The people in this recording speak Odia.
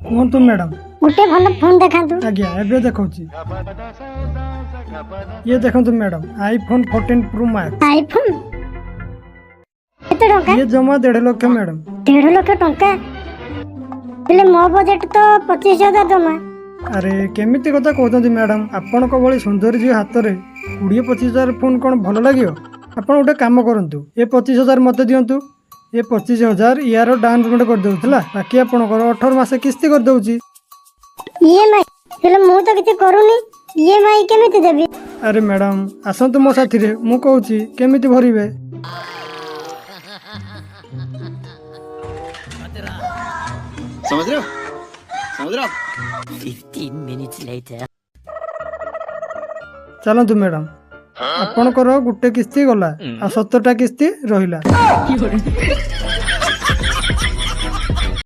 କୁହନ୍ତୁ ମ୍ୟାଡ଼ାମ। ଗୋଟେ ଭଲ ଫୋନ୍ ଦେଖାନ୍ତୁ। ଆଜ୍ଞା ଏବେ ଦେଖଉଛି। ଇଏ ଦେଖନ୍ତୁ madam, iPhone 14 pro Max. IPhone କେତେ ଟଙ୍କା? ଇଏ ଜମା 1.5 ଲକ୍ଷ ମ୍ୟାଡ଼ାମ। 1.5 ଲକ୍ଷ ଟଙ୍କା? ହେଲେ ମୋ ବଜେଟ୍ ତ 25,000 ଜମା। ଆରେ କେମିତି କଥା କହୁଛନ୍ତି ମ୍ୟାଡ଼ାମ, ଆପଣଙ୍କ ଭଳି ସୁନ୍ଦରୀ ଝିଅ ହାତରେ 20-25 ହଜାର ଫୋନ୍ କ'ଣ ଭଲ ଲାଗିବ? ଆପଣ ଗୋଟେ କାମ କରନ୍ତୁ, ଏ 25,000 ମୋତେ ଦିଅନ୍ତୁ। ଏ 25,000 ୟାର ଡାଉନ୍ ପେମେଣ୍ଟ କରିଦେଉଛି ହେଲା, ବାକି ଆପଣଙ୍କର 18 ମାସ କିସ୍ତି କରିଦେଉଛି। EMI? ହେଲେ ମୁଁ ତ କିଛି କରୁନି, EMI କେମିତି ଦେବି? ଆରେ ମ୍ୟାଡ଼ାମ ଆସନ୍ତୁ ମୋ ସାଥିରେ, ମୁଁ କହୁଛି କେମିତି ଭରିବେ। समझ रहे हो? समझ रहे हो? 15 minutes later. ଚାଲନ୍ତୁ ମ୍ୟାଡ଼ାମ, ଆପଣଙ୍କର ଗୋଟେ କିସ୍ତି ଗଲା ଆଉ 17ଟା କିସ୍ତି ରହିଲା।